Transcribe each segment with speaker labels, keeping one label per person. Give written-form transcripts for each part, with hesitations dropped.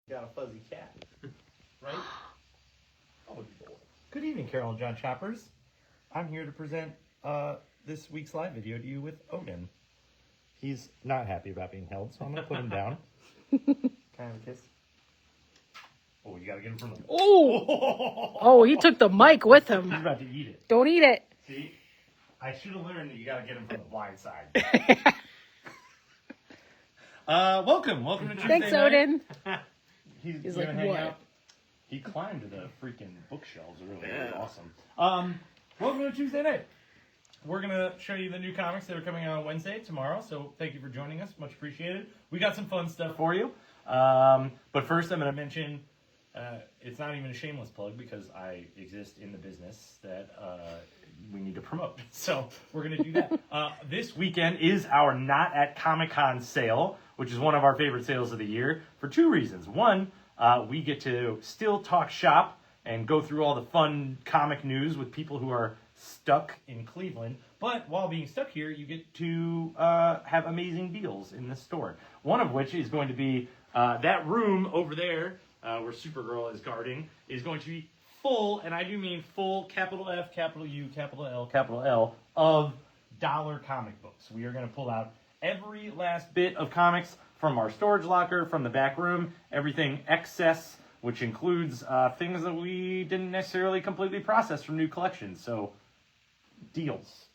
Speaker 1: Got a fuzzy cat, right? Oh, good evening, Carol and John Choppers. I'm here to present this week's live video to you with Odin. He's not happy about being held, so I'm going to put him down. Can I have a kiss? Oh, you got to get him from the...
Speaker 2: Oh, he took the mic with him.
Speaker 1: He's about to eat it.
Speaker 2: Don't eat it.
Speaker 1: See? I should have learned that you got to get him from the blind side. Welcome to Tuesday
Speaker 2: Thanks,
Speaker 1: night.
Speaker 2: Odin.
Speaker 1: He's
Speaker 2: like,
Speaker 1: gonna hang
Speaker 2: what?
Speaker 1: out. He climbed the freaking bookshelves. Really awesome. Welcome to Tuesday night. We're gonna show you the new comics that are coming out on Wednesday, tomorrow. So thank you for joining us. Much appreciated. We got some fun stuff for you. But first, I'm gonna mention it's not even a shameless plug because I exist in the business that we need to promote. So we're gonna do that. This weekend is our Not at Comic-Con sale, which is one of our favorite sales of the year for two reasons. One, we get to still talk shop and go through all the fun comic news with people who are stuck in Cleveland. But while being stuck here, you get to have amazing deals in the store. One of which is going to be that room over there where Supergirl is guarding is going to be full, and I do mean full, capital F, capital U, capital L, capital L, of dollar comic books. We are going to pull out every last bit of comics from our storage locker, from the back room, everything excess, which includes things that we didn't necessarily completely process from new collections. So, deals,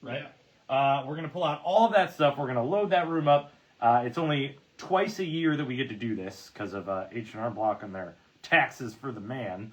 Speaker 1: right? Yeah. We're going to pull out all of that stuff. We're going to load that room up. It's only twice a year that we get to do this because of H&R Block and their taxes for the man.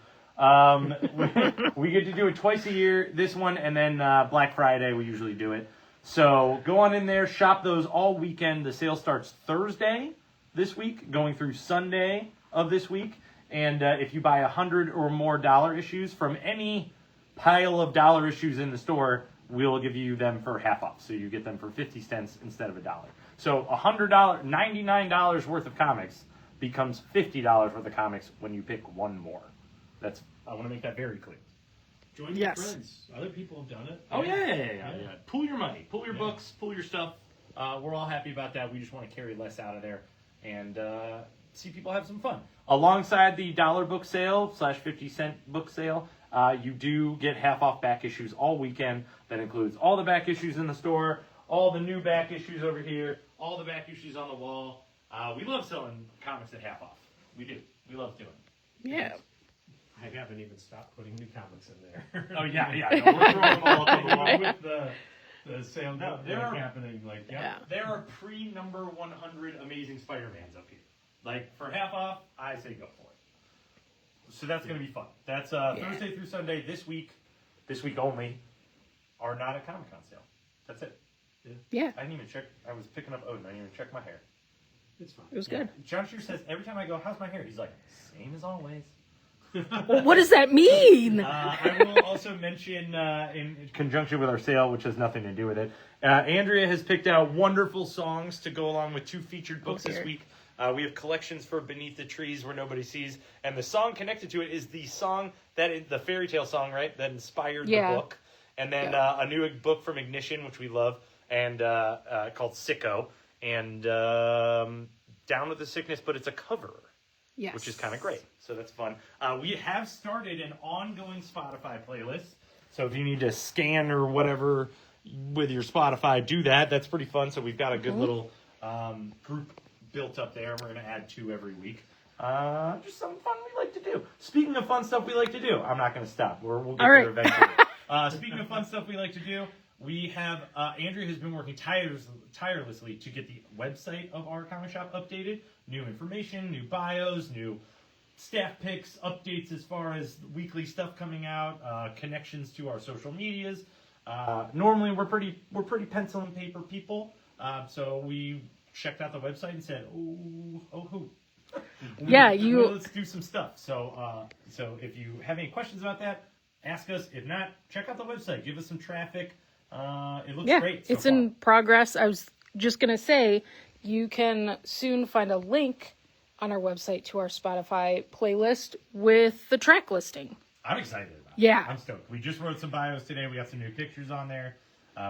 Speaker 1: We get to do it twice a year, this one, and then Black Friday we usually do it. So go on in there, shop those all weekend. The sale starts Thursday this week, going through Sunday of this week. And if you buy 100 or more dollar issues from any pile of dollar issues in the store, we'll give you them for half off. So you get them for 50 cents instead of $1. So $100, $99 worth of comics becomes $50 worth of comics when you pick one more. I want to make that very clear.
Speaker 3: Join your friends. Other people have done it.
Speaker 1: Oh, yeah. Pool your money. Pool your books. Pool your stuff. We're all happy about that. We just want to carry less out of there and see people have some fun. Alongside the dollar book sale / 50-cent book sale, you do get half off back issues all weekend. That includes all the back issues in the store, all the new back issues over here, all the back issues on the wall. We love selling comics at half off. We do. We love doing it.
Speaker 2: Yeah.
Speaker 3: I haven't even stopped putting new comics in there.
Speaker 1: Oh, yeah. No, we're throwing them all up on the wall.
Speaker 3: With the sale happening.
Speaker 1: There are pre-number 100 Amazing Spider-Mans up here. Like, for half off, I say go for it. So that's going to be fun. That's Thursday through Sunday this week only, are Not at Comic-Con sale. That's it.
Speaker 2: Yeah.
Speaker 1: I didn't even check. I was picking up Odin. I didn't even check my hair.
Speaker 3: It's fine.
Speaker 2: It was good.
Speaker 1: John Shear says, every time I go, how's my hair? He's like, same as always.
Speaker 2: Well, what does that mean?
Speaker 1: I will also mention, in conjunction with our sale, which has nothing to do with it, Andrea has picked out wonderful songs to go along with two featured books this week. We have collections for Beneath the Trees Where Nobody Sees, and the song connected to it is the song the fairy tale song, right, that inspired the book. And then a new book from Ignition, which we love, and called Sicko, and Down with the Sickness, but it's a cover.
Speaker 2: Yes.
Speaker 1: Which is kind of great. So that's fun. We have started an ongoing Spotify playlist. So if you need to scan or whatever with your Spotify, do that. That's pretty fun. So we've got a good little group built up there. We're going to add 2 every week. Just some fun we like to do. Speaking of fun stuff we like to do, I'm not going to stop. We'll get there eventually. Speaking of fun stuff we like to do, we have Andrea has been working tirelessly to get the website of our comic shop updated. New information, new bios, new staff picks, updates as far as weekly stuff coming out, connections to our social medias. Normally we're pretty pencil and paper people, so we checked out the website and said, who?
Speaker 2: Yeah,
Speaker 1: let's do some stuff. So if you have any questions about that, ask us. If not, check out the website. Give us some traffic. It looks great.
Speaker 2: It's in progress. I was just going to say, you can soon find a link on our website to our Spotify playlist with the track listing.
Speaker 1: I'm excited about it.
Speaker 2: Yeah.
Speaker 1: I'm stoked. We just wrote some bios today. We got some new pictures on there.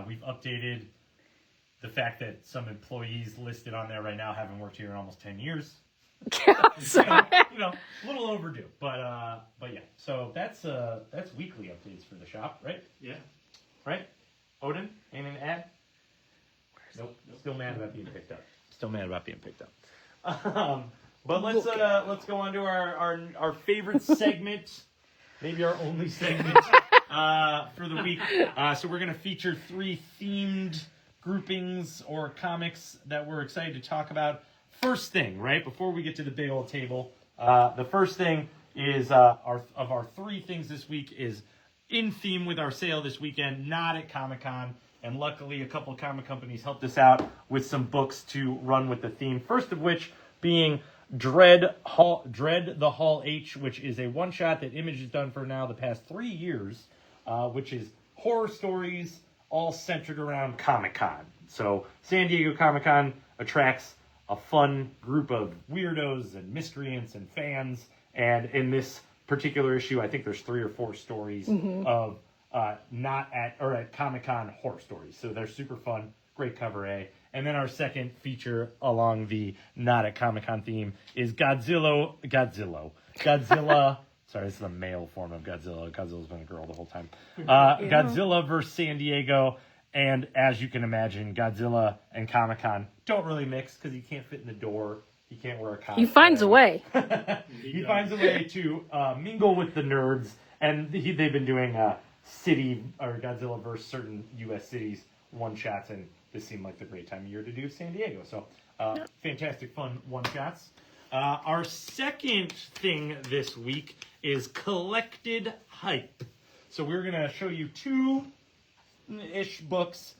Speaker 1: We've updated the fact that some employees listed on there right now haven't worked here in almost 10 years.
Speaker 2: So
Speaker 1: a little overdue, but yeah. So that's weekly updates for the shop, right?
Speaker 3: Yeah.
Speaker 1: Right? Odin, anything to add? Nope. Still mad about being picked up. But let's go on to our favorite segment, maybe our only segment for the week. So we're gonna feature 3 themed groupings or comics that we're excited to talk about. First thing, right before we get to the big old table, the first thing is our 3 things this week is in theme with our sale this weekend, not at Comic-Con. And luckily, a couple of comic companies helped us out with some books to run with the theme. First of which being Dread the Hall H, which is a one-shot that Image has done for now the past 3 years, which is horror stories all centered around Comic-Con. So San Diego Comic-Con attracts a fun group of weirdos and miscreants and fans. And in this particular issue, I think there's 3 or 4 stories of not at Comic-Con horror stories. So they're super fun. Great cover A. And then our second feature along the not at Comic-Con theme is Godzilla. Sorry, this is the male form of Godzilla. Godzilla's been a girl the whole time. Godzilla vs. San Diego. And as you can imagine, Godzilla and Comic-Con don't really mix because he can't fit in the door. He can't wear a costume.
Speaker 2: He finds a way.
Speaker 1: He finds a way to mingle with the nerds. And they've been doing city or Godzilla versus certain U.S. cities one-shots, and this seemed like the great time of year to do San Diego. So fantastic, fun one-shots. Our second thing this week is collected hype. So we're going to show you 2-ish books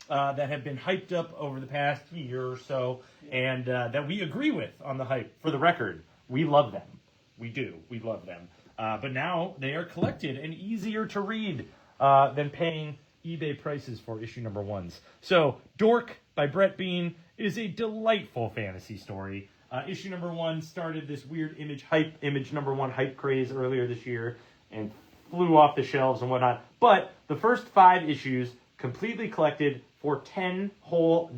Speaker 1: that have been hyped up over the past year or so, and that we agree with on the hype. For the record, we love them. We do. We love them. But now they are collected and easier to read than paying eBay prices for issue number 1s. So, Dork by Brett Bean is a delightful fantasy story. Issue number 1 started this weird image number 1 hype craze earlier this year and flew off the shelves and whatnot. But the first 5 issues completely collected for $10 whole,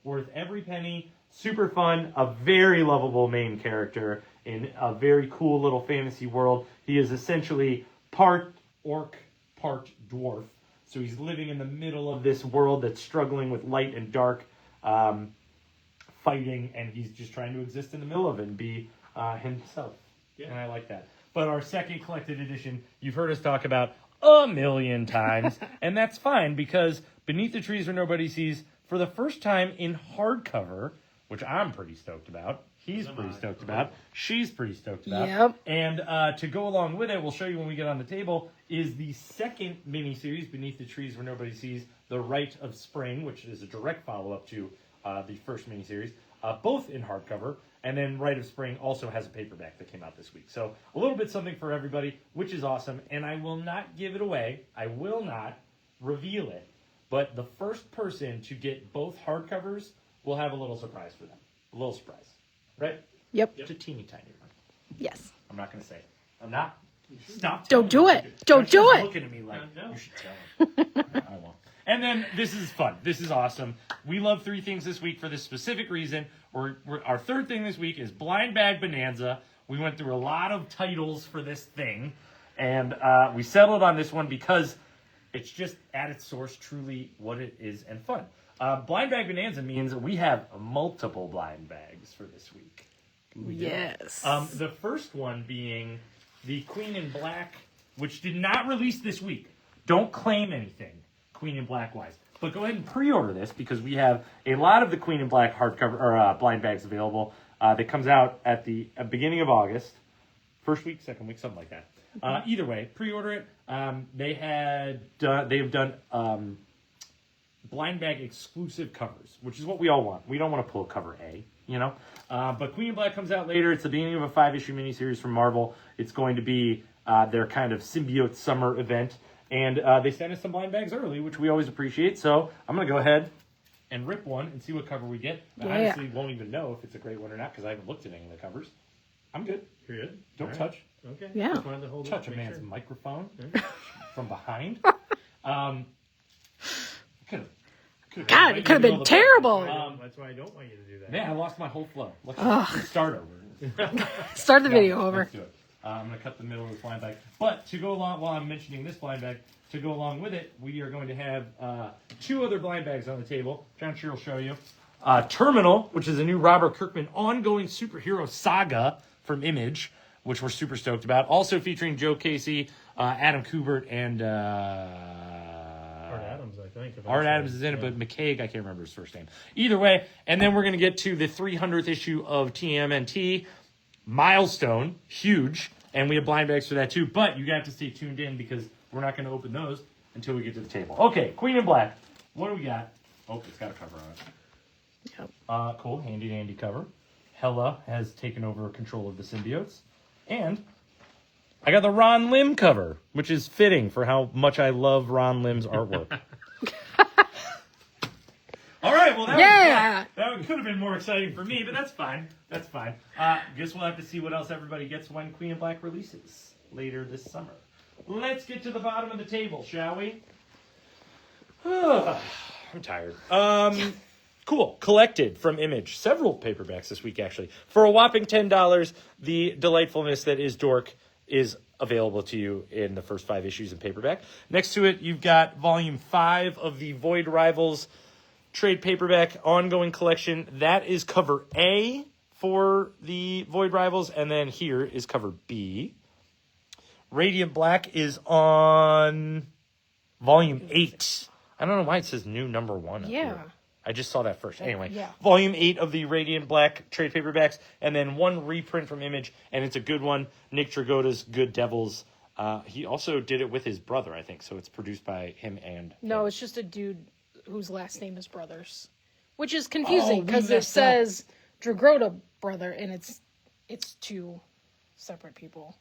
Speaker 1: worth every penny. Super fun, a very lovable main character in a very cool little fantasy world. He is essentially part orc, part dwarf. So he's living in the middle of this world that's struggling with light and dark, fighting, and he's just trying to exist in the middle of it and be himself. Yeah. And I like that. But our second collected edition, you've heard us talk about a million times, and that's fine because Beneath the Trees Where Nobody Sees, for the first time in hardcover, which I'm pretty stoked about. He's pretty stoked about. She's pretty stoked about.
Speaker 2: Yep.
Speaker 1: And to go along with it, we'll show you when we get on the table, is the second miniseries, Beneath the Trees Where Nobody Sees, The Rite of Spring, which is a direct follow-up to the first miniseries, both in hardcover. And then Rite of Spring also has a paperback that came out this week. So a little bit something for everybody, which is awesome. And I will not give it away. I will not reveal it. But the first person to get both hardcovers will have a little surprise for them. A little surprise. Right?
Speaker 2: Yep.
Speaker 1: Just a teeny tiny one.
Speaker 2: Yes.
Speaker 1: I'm not going to say it. I'm not. Stop.
Speaker 2: Don't do it. Don't do it.
Speaker 1: Looking at me like, you should tell him. I won't. And then this is fun. This is awesome. We love 3 things this week for this specific reason. Our third thing this week is Blind Bag Bonanza. We went through a lot of titles for this thing. And we settled on this one because it's just at its source truly what it is and fun. Blind Bag Bonanza means we have multiple blind bags for this week.
Speaker 2: Yes.
Speaker 1: The first one being the Queen in Black, which did not release this week. Don't claim anything, Queen in Black wise. But go ahead and pre-order this because we have a lot of the Queen in Black hardcover or blind bags available. That comes out at the beginning of August, first week, second week, something like that. Either way, pre-order it. They have done blind bag exclusive covers, which is what we all want. We don't want to pull cover A, you know. But Queen in Black comes out later. It's the beginning of a 5-issue miniseries from Marvel. It's going to be their kind of symbiote summer event. And they sent us some blind bags early, which we always appreciate. So I'm going to go ahead and rip one and see what cover we get. I honestly won't even know if it's a great one or not because I haven't looked at any of the covers. I'm good.
Speaker 3: You're good?
Speaker 1: Don't touch.
Speaker 3: Okay.
Speaker 2: Yeah.
Speaker 3: Just wanted to hold
Speaker 1: Touch
Speaker 3: it,
Speaker 1: a
Speaker 3: make
Speaker 1: man's
Speaker 3: sure.
Speaker 1: microphone from behind. Could
Speaker 2: God, it could have been terrible.
Speaker 3: That's why I don't want you to do that.
Speaker 1: Man, I lost my whole flow. Let's start over.
Speaker 2: Start the video over.
Speaker 1: Let's do it. I'm going to cut the middle of this blind bag. But to go along, while I'm mentioning this blind bag, to go along with it, we are going to have 2 other blind bags on the table. John Shear will show you. Terminal, which is a new Robert Kirkman ongoing superhero saga from Image, which we're super stoked about. Also featuring Joe Casey, Adam Kubert, and
Speaker 3: Art Adams, I think.
Speaker 1: Art Adams is in it, but McCaig, I can't remember his first name. Either way, and then we're going to get to the 300th issue of TMNT. Milestone, huge, and we have blind bags for that too, but you have to stay tuned in because we're not going to open those until we get to the table. Okay, Queen in Black. What do we got? Oh, it's got a cover on it.
Speaker 2: Yep.
Speaker 1: Cool, handy dandy cover. Hela has taken over control of the symbiotes. And I got the Ron Lim cover, which is fitting for how much I love Ron Lim's artwork. All right, well, that could have been more exciting for me, but that's fine. That's fine. Guess we'll have to see what else everybody gets when Queen of Black releases later this summer. Let's get to the bottom of the table, shall we? I'm tired. Cool. Collected from Image. Several paperbacks this week, actually. For a whopping $10, the delightfulness that is Dork is available to you in the first 5 issues in paperback. Next to it, you've got Volume 5 of the Void Rivals trade paperback ongoing collection. That is cover A for the Void Rivals, and then here is cover B. Radiant Black is on Volume 8. I don't know why it says new number 1 up here. I just saw that first. Anyway, Volume 8 of the Radiant Black trade paperbacks, and then 1 reprint from Image, and it's a good one. Nick Dragotta's Good Devils. He also did it with his brother, I think, so it's produced by him and...
Speaker 2: No, it's just a dude whose last name is Brothers, which is confusing because it says Dragotta brother, and it's 2 separate people.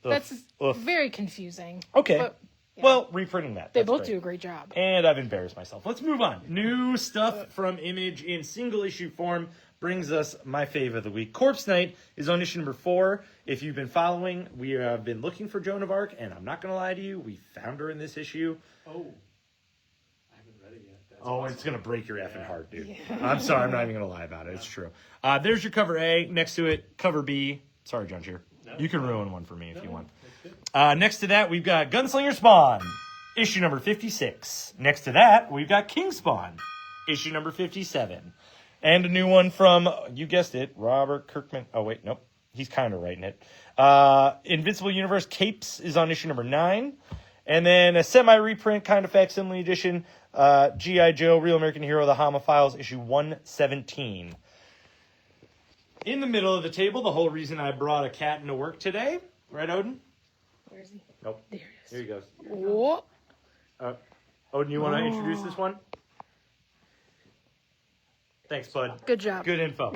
Speaker 2: That's very confusing.
Speaker 1: Okay.
Speaker 2: But,
Speaker 1: well, reprinting that.
Speaker 2: They both do a great job.
Speaker 1: And I've embarrassed myself. Let's move on. New stuff from Image in single issue form brings us my fave of the week. Corpse Night is on issue number 4. If you've been following, we have been looking for Joan of Arc, and I'm not going to lie to you, we found her in this issue.
Speaker 3: Oh. I haven't read it yet. That's
Speaker 1: awesome. It's going to break your effing heart, dude. Yeah. I'm sorry, I'm not even going to lie about it. It's true. There's your cover A. Next to it, cover B. Sorry, John Shear. No, you can ruin one for me if you want. Next to that, we've got Gunslinger Spawn, issue number 56. Next to that, we've got King Spawn, issue number 57. And a new one from, you guessed it, Robert Kirkman. Oh, wait, nope. He's kind of writing it. Invincible Universe Capes is on issue number 9. And then a semi-reprint, kind of facsimile edition, G.I. Joe, Real American Hero, The Homophiles, issue 117. In the middle of the table, the whole reason I brought a cat into work today. Right, Odin?
Speaker 2: Where is he?
Speaker 1: Nope.
Speaker 2: There he is.
Speaker 1: Here he goes.
Speaker 2: Whoa.
Speaker 1: Odin, you want to introduce this one? Thanks, bud.
Speaker 2: Good job.
Speaker 1: Good info.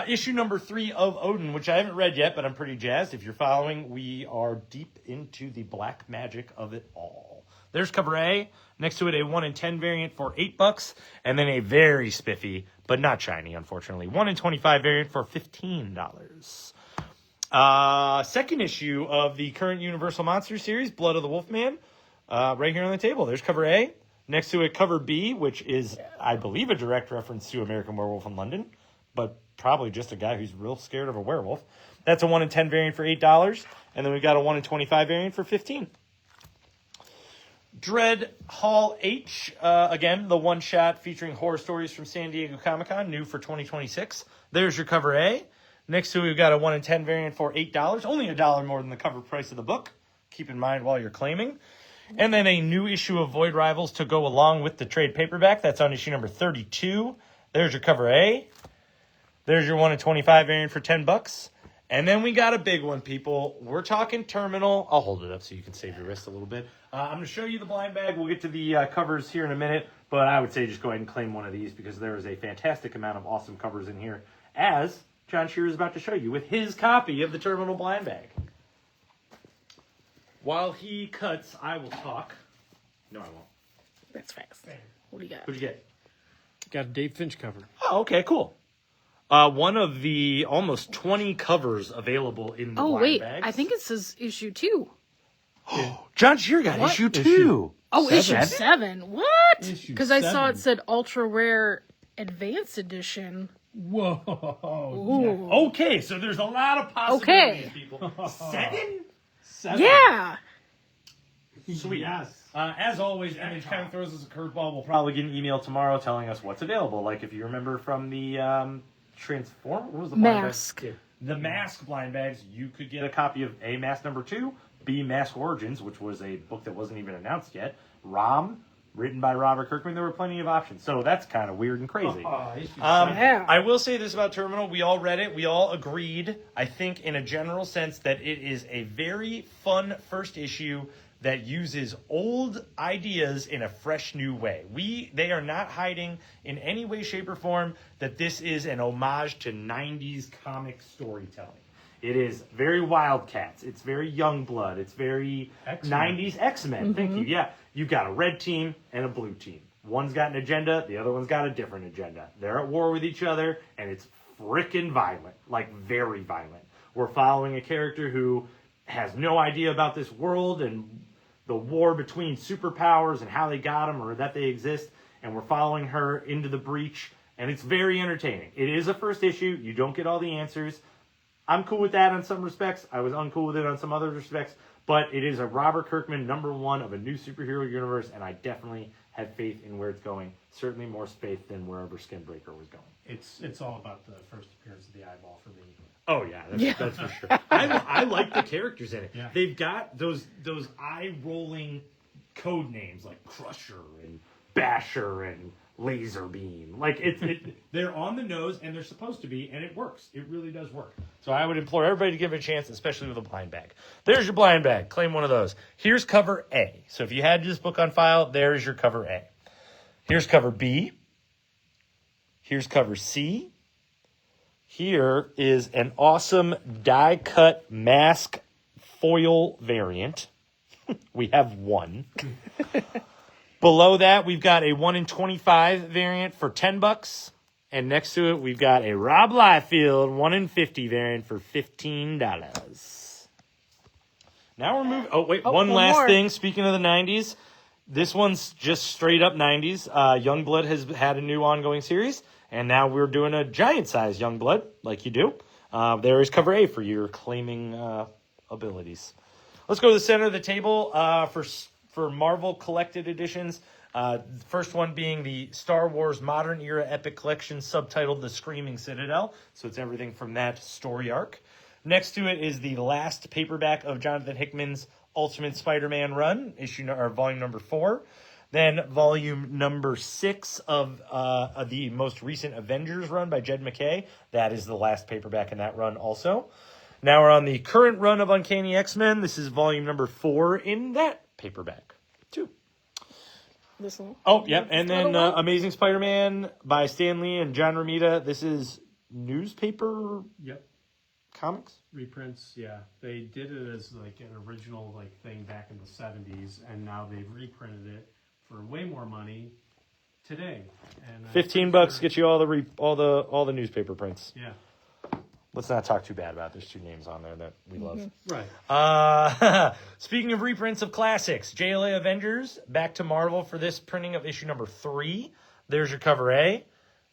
Speaker 1: Issue number 3 of Odin, which I haven't read yet, but I'm pretty jazzed. If you're following, we are deep into the black magic of it all. There's cover A. Next to it, a 1 in 10 variant for $8, and then a very spiffy, but not shiny, unfortunately, 1 in 25 variant for $15. Second issue of the current Universal Monsters series, Blood of the Wolfman, right here on the table. There's cover A. Next to it, cover B, which is, I believe, a direct reference to American Werewolf in London, but probably just a guy who's real scared of a werewolf. That's a 1 in 10 variant for $8, and then we've got a 1 in 25 variant for $15. Dread Hall H, again, the one-shot featuring horror stories from San Diego Comic-Con, new for 2026. There's your cover A. Next to it, we've got a 1 in 10 variant for $8, only $1 more than the cover price of the book. Keep in mind while you're claiming. And then a new issue of Void Rivals to go along with the trade paperback. That's on issue number 32. There's your cover A. There's your 1 in 25 variant for $10. And then we got a big one, people. We're talking Terminal. I'll hold it up so you can save your wrist a little bit. I'm going to show you the blind bag. We'll get to the covers here in a minute. But I would say just go ahead and claim one of these because there is a fantastic amount of awesome covers in here, as John Shear is about to show you with his copy of the Terminal blind bag. While he cuts, I will talk. No, I won't.
Speaker 2: That's fast. What do you got?
Speaker 1: What'd you get?
Speaker 3: Got a Dave Finch cover.
Speaker 1: Oh, okay, cool. One of the almost 20 covers available in the blind bags.
Speaker 2: I think it says issue 2.
Speaker 1: John Shear got issue 2.
Speaker 2: Oh, issue
Speaker 1: 7?
Speaker 2: 7. What?
Speaker 3: Issue
Speaker 2: Because I saw
Speaker 3: 7.
Speaker 2: it said Ultra Rare Advanced Edition.
Speaker 3: Whoa.
Speaker 2: Ooh.
Speaker 1: Okay, so there's a lot of possibilities,
Speaker 2: Okay.
Speaker 1: people. 7?
Speaker 3: 7.
Speaker 2: Yeah.
Speaker 1: Sweet.
Speaker 3: Yes.
Speaker 1: As always, Image kind of throws us a curveball. We'll probably get an email tomorrow telling us what's available. Like if you remember from the Transform, what was the blind
Speaker 2: Mask.
Speaker 1: bag? The Mask blind bags, you could get a copy of A, Mask number 2, B, Mask Origins, which was a book that wasn't even announced yet, ROM, written by Robert Kirkman. There were plenty of options. So that's kind of weird and crazy.
Speaker 2: Yeah.
Speaker 1: I will say this about Terminal. We all read it. We all agreed, I think, in a general sense, that it is a very fun first issue that uses old ideas in a fresh new way. They are not hiding in any way, shape, or form that this is an homage to 90s comic storytelling. It is very Wildcats. It's very Youngblood. It's very
Speaker 3: X-Men.
Speaker 1: 90s X-Men. Thank you. Yeah, you've got a red team and a blue team. One's got an agenda. The other one's got a different agenda. They're at war with each other, and it's frickin' violent. Like, very violent. We're following a character who has no idea about this world and the war between superpowers and how they got them or that they exist, and we're following her into the breach, and it's very entertaining. It is a first issue. You don't get all the answers. I'm cool with that on some respects. I was uncool with it on some other respects, but it is a Robert Kirkman #1 of a new superhero universe, and I definitely have faith in where it's going. Certainly more faith than wherever Skinbreaker was going.
Speaker 3: It's all about the first appearance of the eyeball for me.
Speaker 1: Oh yeah, that's for sure. I like the characters in it.
Speaker 3: Yeah.
Speaker 1: They've got those eye rolling code names like Crusher and Basher and Laser Beam. Like they're on the nose and they're supposed to be, and it works. It really does work. So I would implore everybody to give it a chance, especially with a blind bag. There's your blind bag. Claim one of those. Here's cover A. So if you had this book on file, there's your cover A. Here's cover B. Here's cover C. Here is an awesome die-cut mask foil variant. We have one. Below that, we've got a 1 in 25 variant for $10. And next to it, we've got a Rob Liefeld 1 in 50 variant for $15. Now we're moving. Oh, wait. One last
Speaker 2: more
Speaker 1: thing. Speaking of the 90s, this one's just straight up 90s. Youngblood has had a new ongoing series. And now we're doing a giant-sized Youngblood, like you do. There is cover A for your claiming abilities. Let's go to the center of the table for Marvel Collected Editions. First one being the Star Wars Modern Era Epic Collection, subtitled The Screaming Citadel. So it's everything from that story arc. Next to it is the last paperback of Jonathan Hickman's Ultimate Spider-Man run, volume number 4. Then volume number 6 of the most recent Avengers run by Jed MacKay. That is the last paperback in that run also. Now we're on the current run of Uncanny X-Men. This is volume number 4 in that paperback, too.
Speaker 2: This one.
Speaker 1: Oh, yep. And then Amazing Spider-Man by Stan Lee and John Romita. This is newspaper
Speaker 3: Yep.
Speaker 1: comics?
Speaker 3: Reprints, yeah. They did it as like an original thing back in the 70s, and now they've reprinted it for way more money today. And
Speaker 1: $15 get you all the newspaper prints.
Speaker 3: Yeah.
Speaker 1: Let's not talk too bad about. There's 2 names on there that we love.
Speaker 3: Right.
Speaker 1: Speaking of reprints of classics, JLA Avengers back to Marvel for this printing of issue number 3. There's your cover A.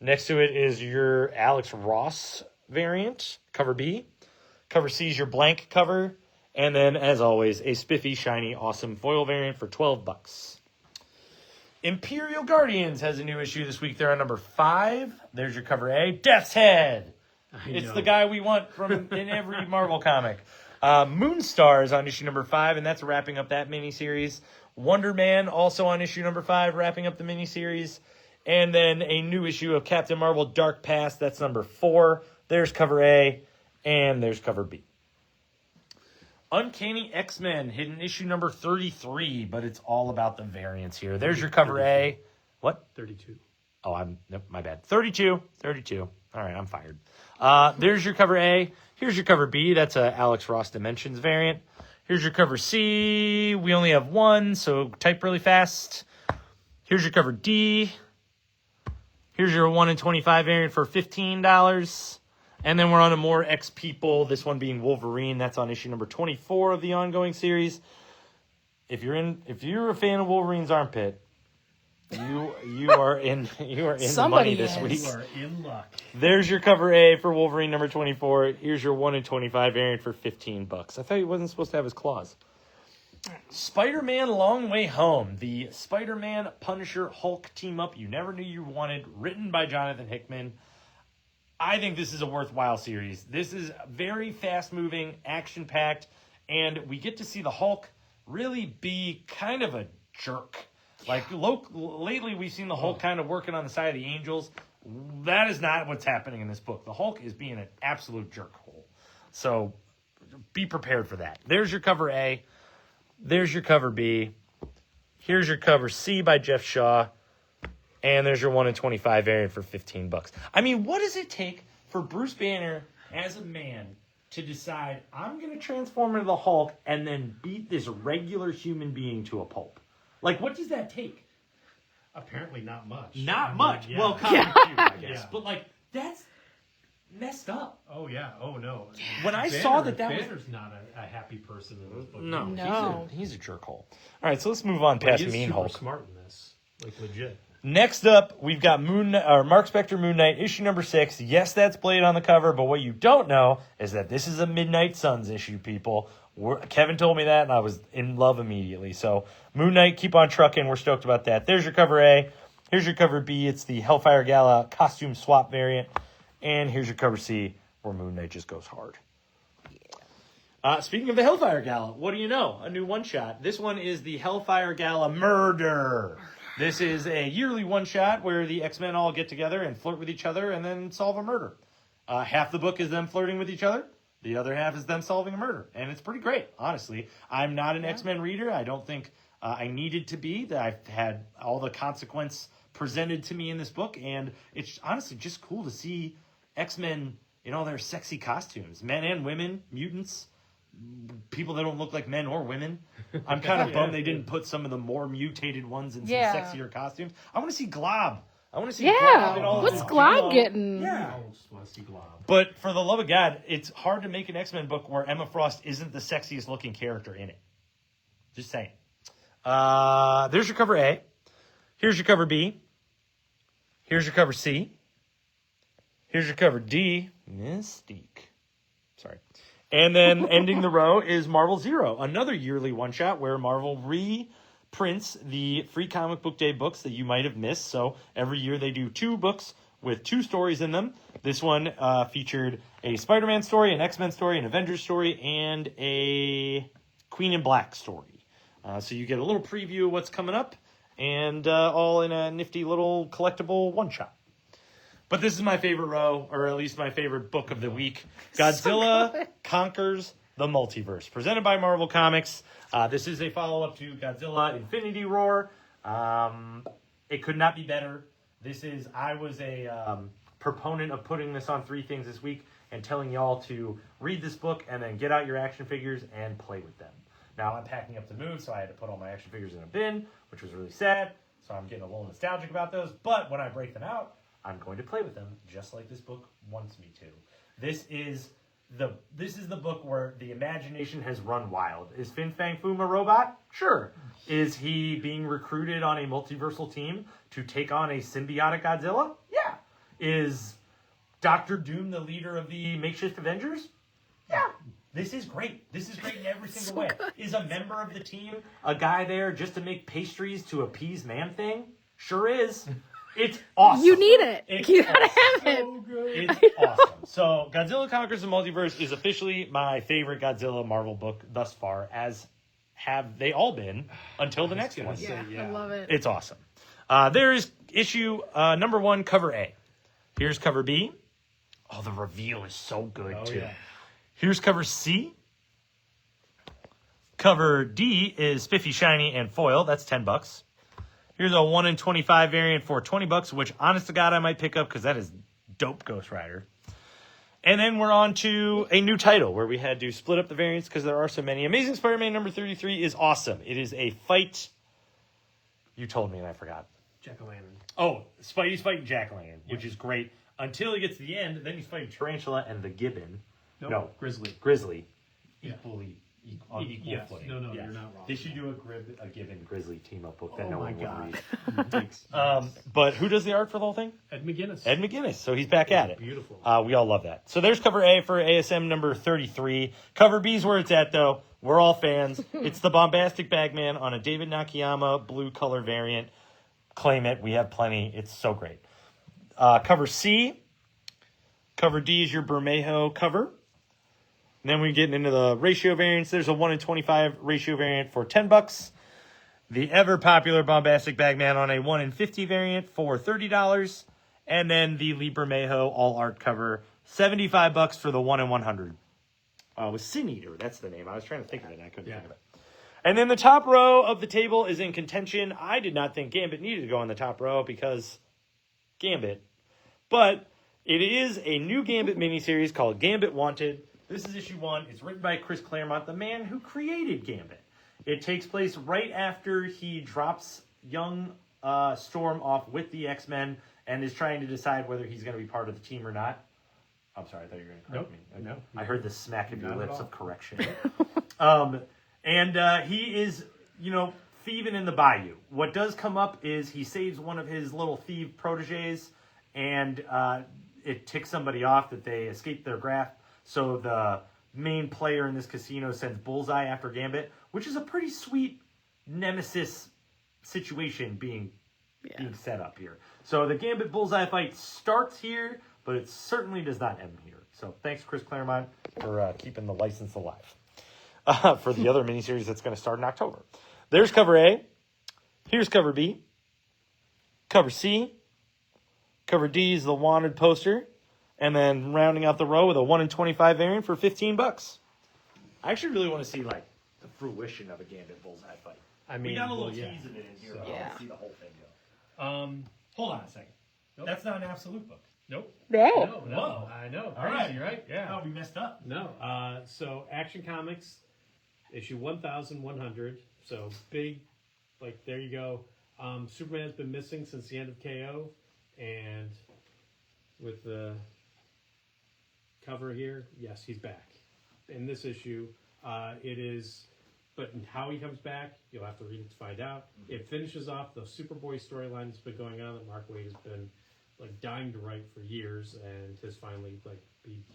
Speaker 1: Next to it is your Alex Ross variant, cover B. Cover C is your blank cover, and then as always, a spiffy, shiny, awesome foil variant for $12. Imperial Guardians has a new issue this week. They're on number 5. There's your cover A. Death's Head. It's the guy we want in every Marvel comic. Moonstar is on issue number 5, and that's wrapping up that miniseries. Wonder Man also on issue number 5, wrapping up the miniseries. And then a new issue of Captain Marvel Dark Past. That's number 4. There's cover A, and there's cover B. Uncanny X-Men, hidden issue number 33, but it's all about the variants here. There's your cover A. What?
Speaker 3: 32.
Speaker 1: Oh, nope, my bad. 32. All right, I'm fired. There's your cover A. Here's your cover B. That's a Alex Ross Dimensions variant. Here's your cover C. We only have 1, so type really fast. Here's your cover D. Here's your 1 in 25 variant for $15. And then we're on to more X-People, this one being Wolverine. That's on issue number 24 of the ongoing series. if you're a fan of Wolverine's armpit, you are in the money this week.
Speaker 3: You are in luck.
Speaker 1: There's your cover A for Wolverine number 24. Here's your 1 in 25 variant for $15. I thought he wasn't supposed to have his claws. Spider-Man Long Way Home, the Spider-Man Punisher Hulk team up you never knew you wanted, written by Jonathan Hickman. I think this is a worthwhile series. This is very fast-moving, action-packed, and we get to see the Hulk really be kind of a jerk. Like, lately we've seen the Hulk kind of working on the side of the Angels. That is not what's happening in this book. The Hulk is being an absolute jerkhole. So be prepared for that. There's your cover A. There's your cover B. Here's your cover C by Jeff Shaw. And there's your 1 in 25 variant for $15. I mean, what does it take for Bruce Banner as a man to decide, I'm going to transform into the Hulk and then beat this regular human being to a pulp? Like, what does that take?
Speaker 3: Apparently not much.
Speaker 1: Not much.
Speaker 3: Yeah.
Speaker 1: Well, kind of cute, I guess.
Speaker 3: Yeah.
Speaker 1: But, like, that's messed up.
Speaker 3: Oh, yeah. Oh, no.
Speaker 1: When I saw that was...
Speaker 3: Banner's not a happy person in this book.
Speaker 1: No. He's a jerkhole. All right, so let's move on past Mean Hulk.
Speaker 3: He's super smart in this. Like, legit.
Speaker 1: Next up, we've got Mark Spector Moon Knight, issue number 6. Yes, that's Blade on the cover, but what you don't know is that this is a Midnight Suns issue, people. Kevin told me that, and I was in love immediately. So, Moon Knight, keep on trucking. We're stoked about that. There's your cover A. Here's your cover B. It's the Hellfire Gala costume swap variant. And here's your cover C, where Moon Knight just goes hard. Speaking of the Hellfire Gala, what do you know? A new one-shot. This one is the Hellfire Gala Murder. This is a yearly one-shot where the X-Men all get together and flirt with each other and then solve a murder. Half the book is them flirting with each other. The other half is them solving a murder. And it's pretty great, honestly. I'm not an X-Men reader. I don't think I needed to be. That I've had all the consequence presented to me in this book. And it's honestly just cool to see X-Men in all their sexy costumes. Men and women, mutants, people that don't look like men or women. I'm kind of bummed they didn't put some of the more mutated ones in some sexier costumes. I want to see Glob. I want to see Glob in all
Speaker 2: what's Glob getting?
Speaker 1: Yeah.
Speaker 3: I just want to see Glob.
Speaker 1: But for the love of God, it's hard to make an X-Men book where Emma Frost isn't the sexiest looking character in it. Just saying. There's your cover A. Here's your cover B. Here's your cover C. Here's your cover D. Mystique. Sorry. And then ending the row is Marvel Zero, another yearly one-shot where Marvel reprints the Free Comic Book Day books that you might have missed. So every year they do 2 books with 2 stories in them. This one featured a Spider-Man story, an X-Men story, an Avengers story, and a Queen in Black story. So you get a little preview of what's coming up, and all in a nifty little collectible one-shot. But this is my favorite row, or at least my favorite book of the week. Godzilla Conquers the Multiverse, presented by Marvel Comics. This is a follow-up to Godzilla Infinity Roar. It could not be better. I was a proponent of putting this on 3 Things this week and telling y'all to read this book and then get out your action figures and play with them. Now, I'm packing up to move, so I had to put all my action figures in a bin, which was really sad. So I'm getting a little nostalgic about those. But when I break them out, I'm going to play with them just like this book wants me to. This is the book where the imagination has run wild. Is Fin Fang Foom a robot? Sure. Is he being recruited on a multiversal team to take on a symbiotic Godzilla? Yeah. Is Doctor Doom the leader of the makeshift Avengers? Yeah. This is great. This is great in every single way. Good. Is a member of the team a guy there just to make pastries to appease Man-Thing? Sure is. It's awesome.
Speaker 2: You need it. You gotta
Speaker 1: awesome.
Speaker 2: have it.
Speaker 3: So good.
Speaker 1: It's awesome. So, Godzilla Conquers the Multiverse is officially my favorite Godzilla Marvel book thus far, as have they all been until the next one.
Speaker 2: Yeah, I love it.
Speaker 1: It's awesome. There is issue number 1, cover A. Here's cover B. Oh, the reveal is so good, too. Yeah. Here's cover C. Cover D is Spiffy, Shiny, and Foil. That's $10. Here's a 1 in 25 variant for $20, which, honest to God, I might pick up because that is dope Ghost Rider. And then we're on to a new title where we had to split up the variants because there are so many. Amazing Spider-Man number 33 is awesome. It is a fight. You told me and I forgot.
Speaker 3: Jack-o'-lantern.
Speaker 1: Oh, Spidey's fighting Jack-o'-lantern, which is great until he gets to the end. Then he's fighting Tarantula and the Gibbon.
Speaker 3: No, Grizzly.
Speaker 1: Grizzly. Equally on equal
Speaker 3: yes.
Speaker 1: footing.
Speaker 3: No,
Speaker 1: Yes.
Speaker 3: you're not wrong.
Speaker 1: They should do a Gibbon Grizzly team up book that
Speaker 3: Oh
Speaker 1: no
Speaker 3: my
Speaker 1: one
Speaker 3: God.
Speaker 1: would read. But who does the art for the whole thing?
Speaker 3: Ed McGuinness.
Speaker 1: Ed McGuinness. So he's back at it.
Speaker 3: Beautiful.
Speaker 1: We all love that. So there's cover A for ASM number 33. Cover B is where it's at, though. We're all fans. It's the Bombastic Bagman on a David Nakayama blue color variant. Claim it. We have plenty. It's so great. Cover C. Cover D is your Bermejo cover. And then we get into the ratio variants. There's a 1 in 25 ratio variant for $10. The ever popular Bombastic Bagman on a 1 in 50 variant for $30. And then the Lee Bermejo all art cover, $75 for the 1 in 100. With Sin Eater, that's the name. I was trying to think of it and I couldn't think of it. And then the top row of the table is in contention. I did not think Gambit needed to go on the top row because Gambit. But it is a new Gambit miniseries called Gambit Wanted. This is issue 1. It's written by Chris Claremont, the man who created Gambit. It takes place right after he drops young Storm off with the X-Men and is trying to decide whether he's going to be part of the team or not. I'm sorry, I thought you were going to correct me.
Speaker 3: No.
Speaker 1: I heard the smack of your lips of correction. He is, thieving in the bayou. What does come up is he saves one of his little thief proteges, and it ticks somebody off that they escaped their grasp. So the main player in this casino sends Bullseye after Gambit, which is a pretty sweet nemesis situation being set up here. So the Gambit Bullseye fight starts here, but it certainly does not end here. So thanks, Chris Claremont, for keeping the license alive for the other miniseries that's going to start in October. There's cover A. Here's cover B. Cover C. Cover D is the wanted poster. And then rounding out the row with a 1 in 25 variant for $15. I actually really want to see, the fruition of a Gambit Bullseye fight. We got a little tease of it in here. So, I want to see the whole thing go. Hold on a second. Nope. That's not an absolute book.
Speaker 3: Nope.
Speaker 2: No.
Speaker 3: No. I know.
Speaker 1: All right.
Speaker 3: Right? Yeah.
Speaker 1: Oh, we messed up.
Speaker 3: No. So Action Comics, issue 1100. So big, there you go. Superman's been missing since the end of KO. And with the cover here, yes, he's back. In this issue, it is, but how he comes back, you'll have to read it to find out. It finishes off the Superboy storyline that's been going on that Mark Waid has been dying to write for years, and has finally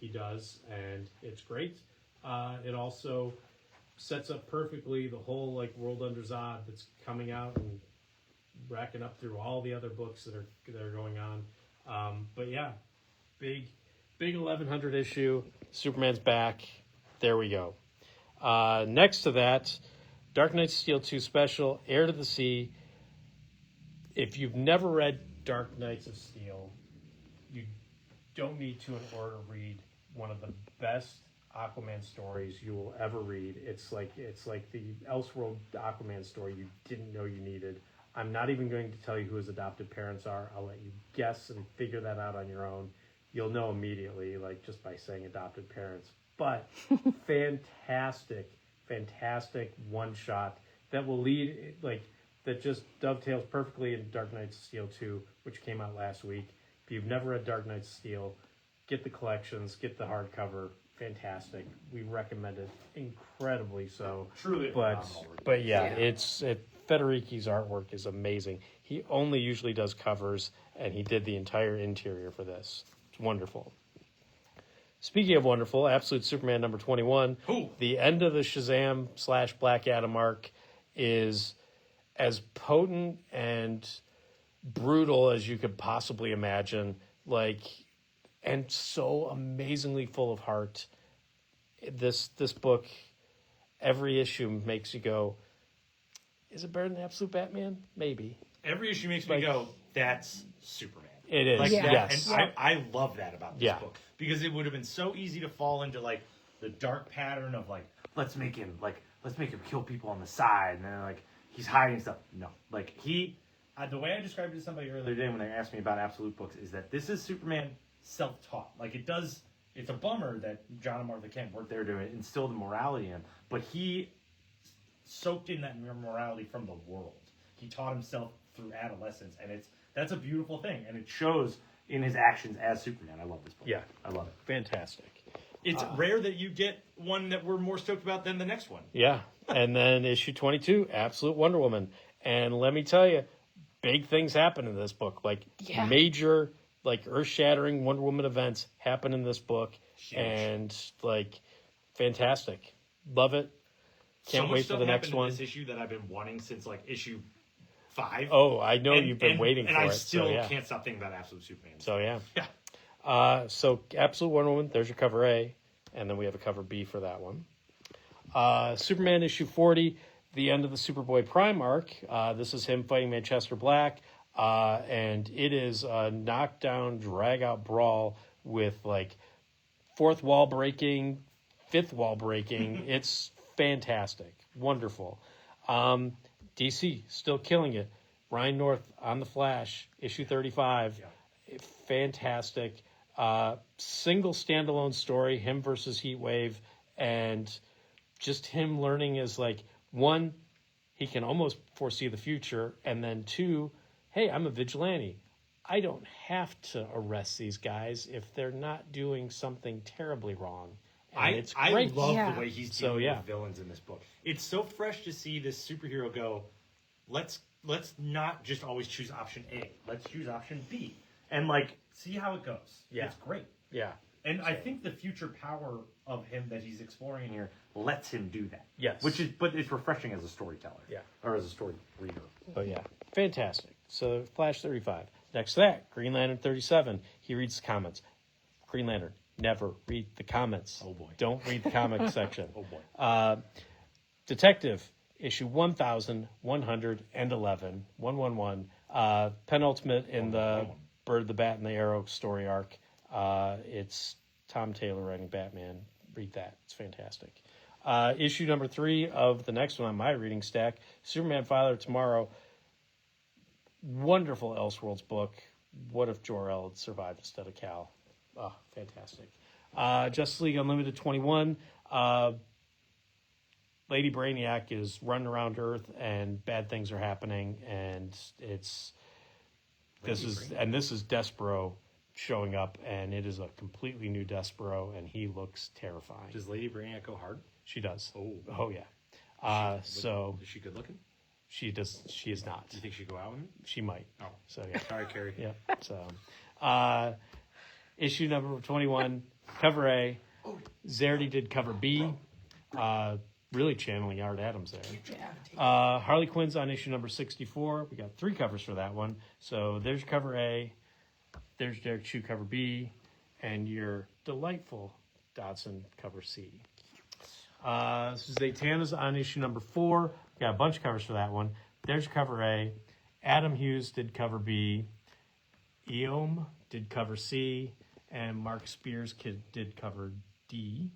Speaker 3: he does, and it's great. It also sets up perfectly the whole World Under Zod that's coming out and racking up through all the other books that are going on. But yeah, big 1100 issue. Superman's back. There we go. Next to that, Dark Knights of Steel 2 Special, Heir to the Sea. If you've never read Dark Knights of Steel, you don't need to in order to read one of the best Aquaman stories you will ever read. It's like the Elseworld Aquaman story you didn't know you needed. I'm not even going to tell you who his adopted parents are. I'll let you guess and figure that out on your own. You'll know immediately, just by saying adopted parents. But fantastic one shot that will lead, that just dovetails perfectly into Dark Knights of Steel 2, which came out last week. If you've never read Dark Knights of Steel, get the collections, get the hardcover. Fantastic. We recommend it incredibly so.
Speaker 1: Truly.
Speaker 3: But yeah, Federici's artwork is amazing. He only usually does covers, and he did the entire interior for this. It's wonderful. Speaking of wonderful, Absolute Superman number 21.
Speaker 1: Ooh.
Speaker 3: The end of the Shazam / Black Adam arc is as potent and brutal as you could possibly imagine. And so amazingly full of heart. This book, every issue makes you go, is it better than Absolute Batman? Maybe.
Speaker 1: Every issue makes me go, that's Superman.
Speaker 3: It is.
Speaker 1: That.
Speaker 3: Yes.
Speaker 1: And I love that about this book. Because it would have been so easy to fall into the dark pattern of let's make him kill people on the side, and then he's hiding stuff. No. The way I described it to somebody earlier today when they asked me about Absolute books is that this is Superman self-taught. It's a bummer that John and Martha Kent weren't there to instill the morality in him, but he soaked in that morality from the world. He taught himself through adolescence, and that's a beautiful thing, and it shows in his actions as Superman. I love this book.
Speaker 3: Yeah.
Speaker 1: I love it.
Speaker 3: Fantastic.
Speaker 1: It's rare that you get one that we're more stoked about than the next one.
Speaker 4: Yeah. And then issue 22, Absolute Wonder Woman. And let me tell you, big things happen in this book. Like major, like earth-shattering Wonder Woman events happen in this book. Huge. And like fantastic. Love it. Can't wait for the next one.
Speaker 1: This issue that I've been wanting since like issue 5.
Speaker 4: Oh, I know you've been waiting for it.
Speaker 1: And I still can't stop thinking about Absolute Superman.
Speaker 4: So yeah.
Speaker 1: Yeah.
Speaker 4: So Absolute Wonder Woman, there's your cover A. And then we have a cover B for that one. Superman issue 40, the end of the Superboy Prime arc. This is him fighting Manchester Black. And it is a knockdown, drag-out brawl with, like, fourth wall breaking, fifth wall breaking. It's fantastic. Wonderful. DC, still killing it. Ryan North on The Flash, issue 35. Yeah. Fantastic. Single standalone story, him versus Heatwave, and just him learning is like, one, he can almost foresee the future, and then two, hey, I'm a vigilante. I don't have to arrest these guys if they're not doing something terribly wrong. And it's great.
Speaker 1: I love the way he's dealing with villains in this book. It's so fresh to see this superhero go, let's not just always choose option A. Let's choose option B. And, like, see how it goes. Yeah. It's great.
Speaker 4: Yeah.
Speaker 1: And I think the future power of him that he's exploring here lets him do that.
Speaker 4: Yes.
Speaker 1: But it's refreshing as a storyteller.
Speaker 4: Yeah.
Speaker 1: Or as a story reader.
Speaker 4: Oh, yeah. Fantastic. So, Flash 35. Next to that, Green Lantern 37. He reads the comments. Green Lantern, never read the comments.
Speaker 1: Oh, boy.
Speaker 4: Don't read the comment section.
Speaker 1: Oh, boy.
Speaker 4: Detective, issue 1111, 111. Penultimate in the Bird, the Bat, and the Arrow story arc. It's Tom Taylor writing Batman. Read that. It's fantastic. Issue number 3 of the next one on my reading stack, Superman Father Tomorrow. Wonderful Elseworlds book. What if Jor-El had survived instead of Kal? Oh, fantastic. Justice League Unlimited 21. Lady Brainiac is running around Earth and bad things are happening, and this is Despero showing up, and it is a completely new Despero, and he looks terrifying.
Speaker 1: Does Lady Brainiac go hard?
Speaker 4: She does.
Speaker 1: Oh
Speaker 4: yeah.
Speaker 1: Is she good looking?
Speaker 4: She does. She is not.
Speaker 1: Do you think she'd go out with him?
Speaker 4: She might.
Speaker 1: Oh,
Speaker 4: so yeah.
Speaker 1: Sorry, Carrie.
Speaker 4: Yeah. So, issue number 21, cover A. Zardy did cover B. Really channeling Art Adams there. Harley Quinn's on issue number 64. We got 3 covers for that one. So there's your cover A. There's Derek Chu cover B, and your delightful Dodson cover C. Zatanna's on issue number 4. Got a bunch of covers for that one. There's cover A. Adam Hughes did cover B. Eom did cover C. And Mark Spears did cover D.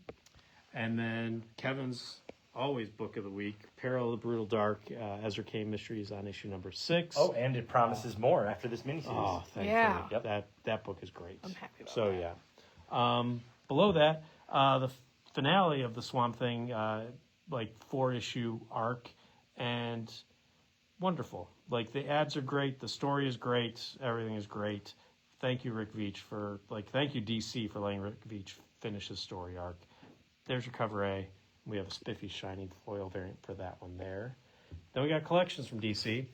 Speaker 4: And then Kevin's always book of the week, Peril of the Brutal Dark, Ezra K. Mysteries on issue number 6.
Speaker 1: Oh, and it promises more after this miniseries.
Speaker 4: Oh, thankfully.
Speaker 2: Yeah.
Speaker 4: Yep. That book is great.
Speaker 2: I'm happy about
Speaker 4: that. Yeah. Below that, the finale of the Swamp Thing, 4-issue arc, and wonderful. Like, the ads are great, the story is great, everything is great. Thank you, Rick Veitch, thank you, DC, for letting Rick Veitch finish his story arc. There's your cover A. We have a spiffy, shiny foil variant for that one there. Then we got collections from DC.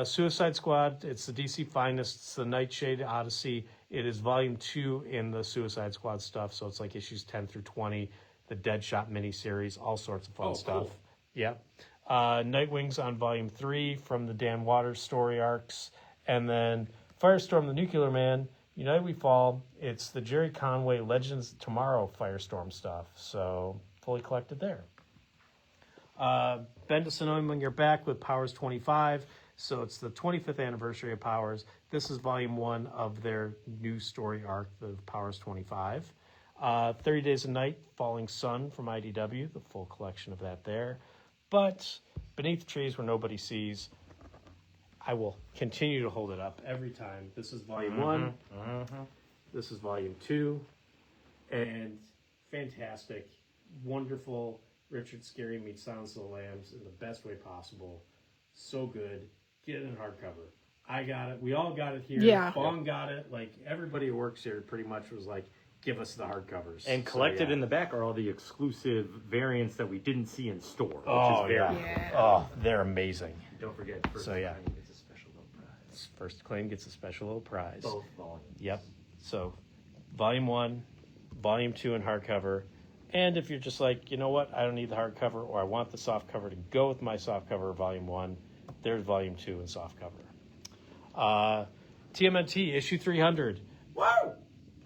Speaker 4: Suicide Squad, it's the DC Finest. It's the Nightshade Odyssey. It is volume 2 in the Suicide Squad stuff, so it's like issues 10 through 20, the Deadshot miniseries, all sorts of fun stuff.
Speaker 1: Cool.
Speaker 4: Yeah. Nightwing's on volume 3 from the Dan Waters story arcs. And then Firestorm the Nuclear Man, United We Fall. It's the Jerry Conway Legends Tomorrow Firestorm stuff, so fully collected there. Bendis and Oeming are back with Powers 25, so it's the 25th anniversary of Powers. This is volume 1 of their new story arc, the Powers 25. 30 Days a Night, Falling Sun from IDW, the full collection of that there. But Beneath the Trees Where Nobody Sees, I will continue to hold it up every time. This is volume 1. This is volume 2. And fantastic, wonderful Richard Scarry meets Silence of the Lambs in the best way possible. So good. Get it in hardcover. I got it. We all got it here.
Speaker 2: Yeah.
Speaker 4: Bong got it. Like, everybody who works here pretty much was like, give us the hardcovers.
Speaker 1: And collected in the back are all the exclusive variants that we didn't see in store. Which
Speaker 4: Oh,
Speaker 1: is very
Speaker 2: Yeah.
Speaker 4: Oh, they're amazing.
Speaker 1: Don't forget, first
Speaker 4: So, yeah.
Speaker 1: claim gets a special little prize.
Speaker 4: First claim gets a special little prize.
Speaker 1: Both volumes.
Speaker 4: Yep. So, volume 1, volume 2 in hardcover. And if you're just like, you know what, I don't need the hardcover, or I want the soft cover to go with my soft cover, volume 1, there's volume 2 in soft cover. TMNT, issue 300.
Speaker 1: Whoa!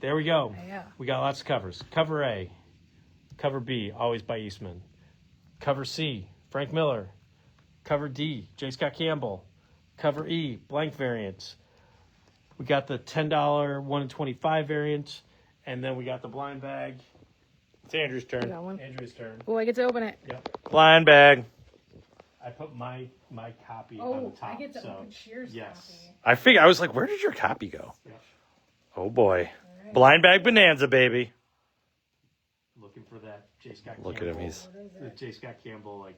Speaker 4: There we go.
Speaker 2: Yeah.
Speaker 4: We got lots of covers. Cover A, cover B, always by Eastman. Cover C, Frank Miller. Cover D, J. Scott Campbell. Cover E, blank variant. We got the $10 1 in 25 variant, and then we got the blind bag. It's Andrew's turn.
Speaker 2: That one.
Speaker 4: Andrew's turn.
Speaker 2: Oh, I get to open it.
Speaker 4: Yep.
Speaker 1: Blind bag.
Speaker 4: I put my copy on the
Speaker 2: Oh,
Speaker 4: top.
Speaker 2: I get to
Speaker 4: so,
Speaker 2: open Shear's
Speaker 4: yes.
Speaker 2: copy.
Speaker 1: I was like, where did your copy go?
Speaker 4: Yep.
Speaker 1: Oh boy.
Speaker 2: Right.
Speaker 1: Blind bag Bonanza, baby.
Speaker 4: Looking for that J. Scott
Speaker 1: Look at
Speaker 4: Campbell.
Speaker 1: him, he's-
Speaker 2: What is
Speaker 4: The
Speaker 2: it?
Speaker 4: J. Scott Campbell, like,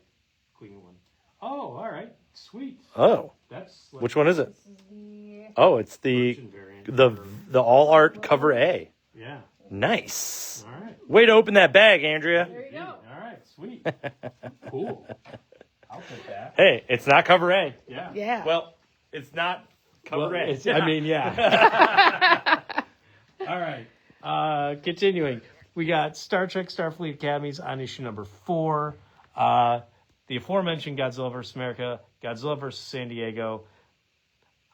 Speaker 4: Queen one. Oh, all right. Sweet.
Speaker 1: Oh.
Speaker 4: That's like
Speaker 1: Which one is it?
Speaker 2: This is the...
Speaker 1: Oh, it's the
Speaker 4: version variant.
Speaker 1: the all art cover A.
Speaker 4: Yeah.
Speaker 1: Nice.
Speaker 4: All right.
Speaker 1: Way to open that bag, Andrea.
Speaker 2: There you go.
Speaker 4: All right. Sweet. Cool. I'll take that.
Speaker 1: Hey, it's not cover A.
Speaker 4: Yeah.
Speaker 2: Yeah.
Speaker 1: Well, it's not cover A.
Speaker 4: I mean, yeah. All right. Continuing. We got Star Trek Starfleet Academies on issue number 4. The aforementioned Godzilla vs. America, Godzilla vs. San Diego.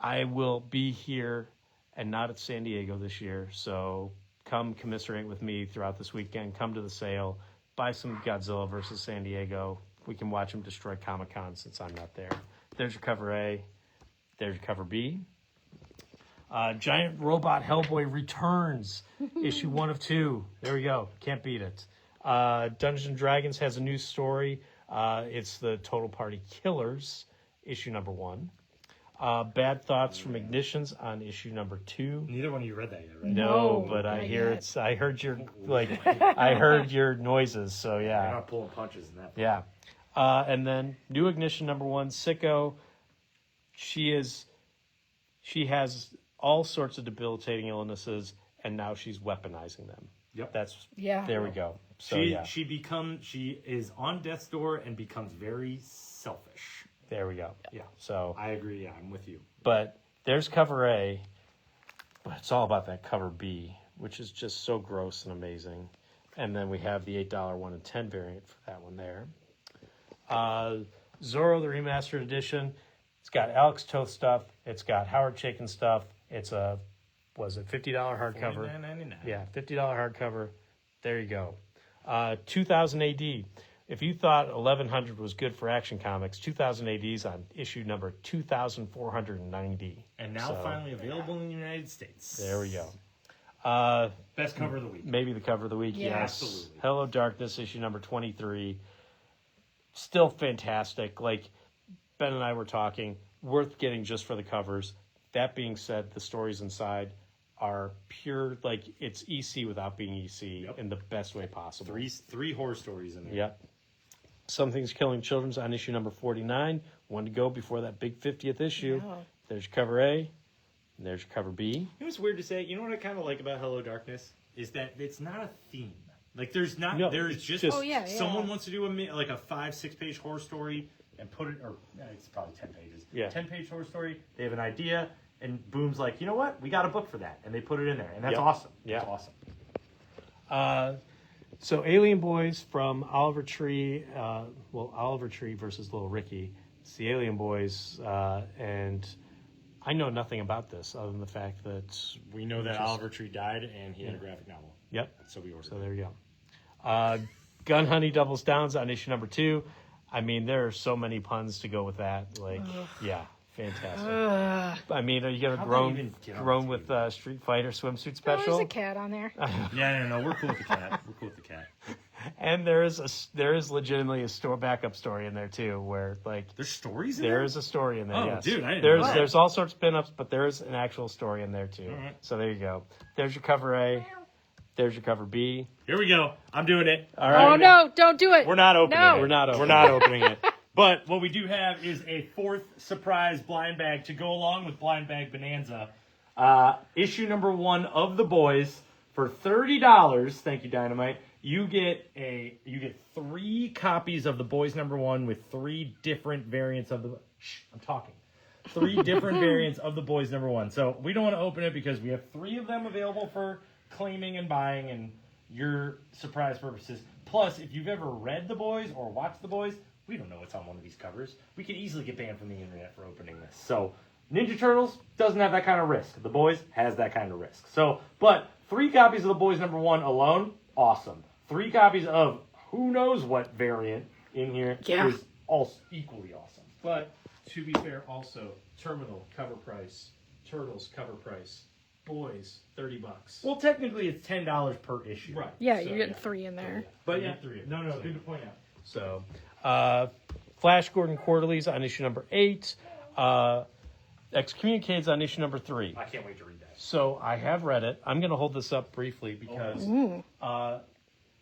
Speaker 4: I will be here and not at San Diego this year, so come commiserate with me throughout this weekend. Come to the sale, buy some Godzilla vs. San Diego. We can watch them destroy Comic-Con since I'm not there. There's your cover A. There's your cover B. Giant Robot Hellboy Returns, issue 1 of 2. There we go. Can't beat it. Dungeons & Dragons has a new story. It's the Total Party Killers, issue number 1. Bad Thoughts from Ignitions on issue number 2.
Speaker 1: Neither one of you read that yet, right?
Speaker 4: No,
Speaker 2: No,
Speaker 4: but I
Speaker 2: not
Speaker 4: hear
Speaker 2: yet.
Speaker 4: it's. I heard your I heard your noises. So
Speaker 1: You're
Speaker 4: yeah,
Speaker 1: not pulling punches in that.
Speaker 4: yeah. And then new Ignition number 1, Sicko. She has all sorts of debilitating illnesses, and now she's weaponizing them.
Speaker 1: Yep.
Speaker 4: That's
Speaker 2: Yeah.
Speaker 4: There we go. So
Speaker 1: She is on death's door and becomes very selfish.
Speaker 4: there we go.
Speaker 1: Yeah.
Speaker 4: So,
Speaker 1: I agree. Yeah, I'm with you.
Speaker 4: but there's cover A, but it's all about that cover B, which is just so gross and amazing. And then we have the $8 1 in 10 variant for that one there. Zorro, the remastered edition. It's got Alex Toth stuff. It's got Howard Chaykin stuff. It's a, was it $50 hardcover?
Speaker 1: $49.99.
Speaker 4: Yeah, $50 hardcover. There you go. 2000 AD. If you thought 1100 was good for Action Comics, 2000 AD is on issue number 2490.
Speaker 1: And now
Speaker 4: So,
Speaker 1: finally available in the United States.
Speaker 4: there we go.
Speaker 1: Best cover of the week.
Speaker 4: Maybe the cover of the week,
Speaker 2: Yeah.
Speaker 4: yes.
Speaker 1: Absolutely.
Speaker 4: Hello Darkness, issue number 23. Still fantastic. Like, Ben and I were talking, worth getting just for the covers. That being said, the stories inside are pure, like, it's EC without being EC
Speaker 1: Yep.
Speaker 4: in the best way possible.
Speaker 1: Three horror stories in there.
Speaker 4: Yep. Something's Killing Children's on issue number 49. One to go before that big 50th issue.
Speaker 2: Yeah.
Speaker 4: There's your cover A, and there's your cover B.
Speaker 1: You know what's weird to say? You know what I kind of like about Hello Darkness? Is that it's not a theme. Like, there's not,
Speaker 4: No,
Speaker 1: there's
Speaker 4: it's
Speaker 1: just,
Speaker 4: just-
Speaker 2: Oh, yeah, yeah.
Speaker 1: someone wants to do like a 5-6 page horror story and put it, or it's probably 10 pages.
Speaker 4: Yeah.
Speaker 1: 10-page horror story. They have an idea, and Boom's like, you know what? We got a book for that. And they put it in there. And that's
Speaker 4: Yep.
Speaker 1: awesome.
Speaker 4: Yeah.
Speaker 1: That's awesome.
Speaker 4: So Alien Boys from Oliver Tree, Oliver Tree versus Little Ricky. It's the Alien Boys, and I know nothing about this other than the fact that,
Speaker 1: We know that Oliver Tree died, and he had a graphic novel.
Speaker 4: yep,
Speaker 1: So we ordered
Speaker 4: so
Speaker 1: it.
Speaker 4: there you go. Gun Honey Doubles Downs on issue number 2. I mean, there are so many puns to go with that. Like, yeah, fantastic. I mean, are you going to
Speaker 1: How'd
Speaker 4: groan,
Speaker 1: they even get on
Speaker 4: groan
Speaker 1: this
Speaker 4: with Street Fighter swimsuit
Speaker 2: Oh,
Speaker 4: special?
Speaker 2: there's a cat on there.
Speaker 1: Yeah, no, we're cool with the cat. We're cool with the cat.
Speaker 4: And there is legitimately a backup story in there too, where like
Speaker 1: There's stories in
Speaker 4: there
Speaker 1: there?
Speaker 4: is a story in there.
Speaker 1: Oh,
Speaker 4: yes.
Speaker 1: dude, I didn't know that.
Speaker 4: There's all sorts of spin-ups, but there's an actual story in there too.
Speaker 1: All right.
Speaker 4: So there you go. There's your cover A. There's your cover B.
Speaker 1: Here we go. I'm doing it.
Speaker 4: All right.
Speaker 2: Oh, no, don't do it.
Speaker 1: We're not opening
Speaker 2: No.
Speaker 1: it.
Speaker 4: We're not opening
Speaker 1: We're not opening it. But what we do have is a 4th surprise blind bag to go along with Blind Bag Bonanza. Issue number 1 of The Boys For $30, thank you, Dynamite, you get 3 copies of The Boys #1 with 3 different variants of the... Shh, I'm talking. 3 different variants of The Boys #1. So we don't want to open it because we have 3 of them available for claiming and buying and your surprise purposes. Plus, if you've ever read The Boys or watched The Boys, we don't know what's on one of these covers. We could easily get banned from the internet for opening this. So Ninja Turtles doesn't have that kind of risk. The Boys has that kind of risk. So, but 3 copies of The Boys #1 alone, awesome. 3 copies of who knows what variant in here is also equally awesome.
Speaker 3: But to be fair, also Terminal cover price, Turtles cover price, Boys $30.
Speaker 1: Well, technically it's $10 per issue.
Speaker 3: Right.
Speaker 2: Yeah, you're getting 3 in there.
Speaker 1: But
Speaker 3: yeah,
Speaker 1: yeah,
Speaker 3: 3.
Speaker 1: no, good to point out.
Speaker 3: So,
Speaker 4: Flash Gordon Quarterlies on issue number 8. Excommunicateds on issue number 3.
Speaker 1: I can't wait to read that.
Speaker 4: So I have read it. I'm going to hold this up briefly because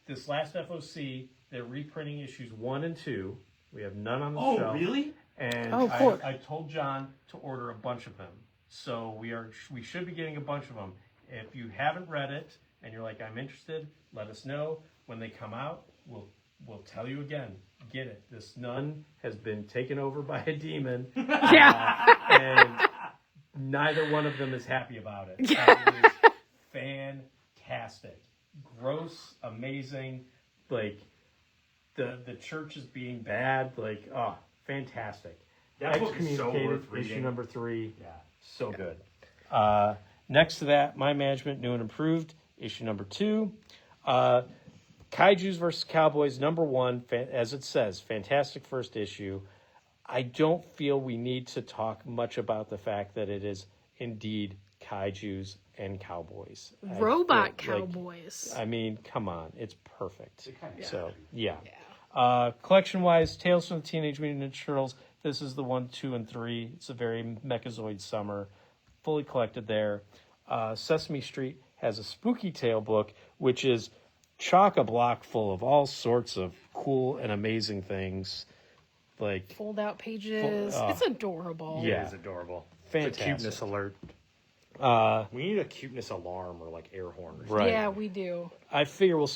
Speaker 4: this last FOC, they're reprinting issues 1 and 2. We have none on the shelf.
Speaker 1: Oh, really?
Speaker 4: And
Speaker 2: cool.
Speaker 4: I told John to order a bunch of them. So we should be getting a bunch of them. If you haven't read it and you're like, I'm interested, let us know. When they come out, we'll tell you again. Get it. This nun has been taken over by a demon. And neither one of them is happy about it. It is fantastic. Gross, amazing. Like, the church is being bad. Like, fantastic.
Speaker 1: That book is so worth reading.
Speaker 4: Issue number 3.
Speaker 1: Yeah.
Speaker 4: So good. Next to that, My Management, New and Improved, issue number 2. Kaijus versus Cowboys, #1, as it says, fantastic first issue. I don't feel we need to talk much about the fact that it is indeed Kaijus and Cowboys.
Speaker 2: Robot Cowboys.
Speaker 4: I mean, come on. It's perfect. So, yeah. Collection-wise, Tales from the Teenage Mutant Ninja Turtles. This is the 1, 2, and 3. It's a very Mechazoid summer. Fully collected there. Sesame Street has a Spooky Tale book, which is chock-a-block full of all sorts of cool and amazing things. Like
Speaker 2: Fold out pages. It's adorable.
Speaker 4: Yeah.
Speaker 1: It is adorable.
Speaker 4: Fantastic.
Speaker 1: It's a cuteness alert. We need a cuteness alarm or like air horn or something.
Speaker 4: Right.
Speaker 2: Yeah, we do.
Speaker 4: I figure we'll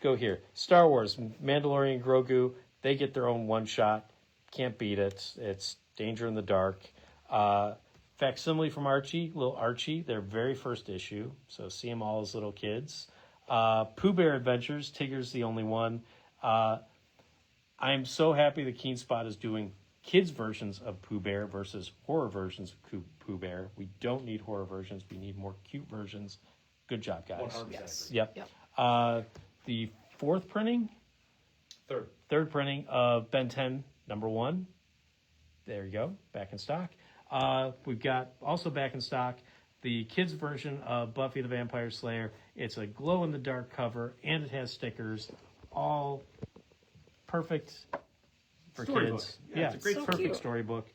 Speaker 4: go here. Star Wars, Mandalorian, Grogu, they get their own one-shot. Can't beat it. It's Danger in the Dark. Facsimile from Archie, little Archie, their very first issue. So see them all as little kids. Pooh Bear Adventures, Tigger's the only one. I'm so happy that Keen Spot is doing kids versions of Pooh Bear versus horror versions of Pooh Bear. We don't need horror versions. We need more cute versions. Good job, guys.
Speaker 1: 100%.
Speaker 2: Yes.
Speaker 4: Yep. The 4th printing? Third printing of Ben 10, #1. There you go. Back in stock. We've got also back in stock the kids version of Buffy the Vampire Slayer. It's a glow-in-the-dark cover, and it has stickers. All perfect for
Speaker 1: Storybook.
Speaker 4: kids.
Speaker 1: Yeah, it's a great
Speaker 4: perfect
Speaker 2: cute.
Speaker 4: storybook.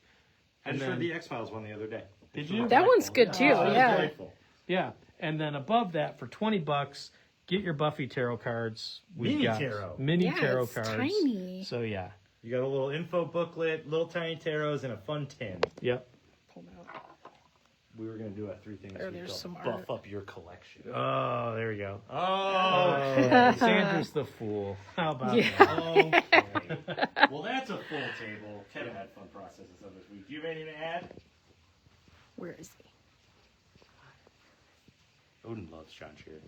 Speaker 1: I just read the X-Files one the other day.
Speaker 4: Did you?
Speaker 2: That one's good too.
Speaker 1: It was
Speaker 2: Yeah.
Speaker 1: delightful.
Speaker 4: Yeah. And then above that, for $20, get your Buffy tarot cards.
Speaker 1: Mini tarot.
Speaker 4: Mini
Speaker 2: Yeah,
Speaker 4: tarot
Speaker 2: it's
Speaker 4: cards.
Speaker 2: tiny.
Speaker 4: So, yeah.
Speaker 1: You got a little info booklet, little tiny tarots, and a fun tin.
Speaker 4: Yep.
Speaker 2: Pull them out.
Speaker 1: We were going to do a 3 things
Speaker 2: There,
Speaker 1: we
Speaker 2: there's
Speaker 1: called
Speaker 2: some
Speaker 1: buff
Speaker 2: art.
Speaker 1: up your collection.
Speaker 4: Oh, there we go.
Speaker 1: Oh,
Speaker 4: Sandra's the fool. How about
Speaker 2: Yeah.
Speaker 4: that?
Speaker 1: okay. Well, that's a full table. Kevin had fun processes of this week. Do you have anything to add?
Speaker 2: Where is he?
Speaker 1: Odin loves John Shear.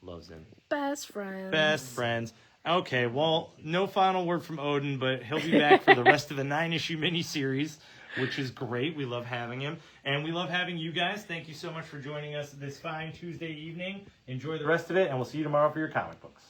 Speaker 1: Loves him.
Speaker 2: Best friends.
Speaker 1: Best friends. Okay, well, no final word from Odin, but he'll be back for the rest of the 9-issue miniseries, which is great. We love having him. And we love having you guys. Thank you so much for joining us this fine Tuesday evening. Enjoy the rest of it, and we'll see you tomorrow for your comic books.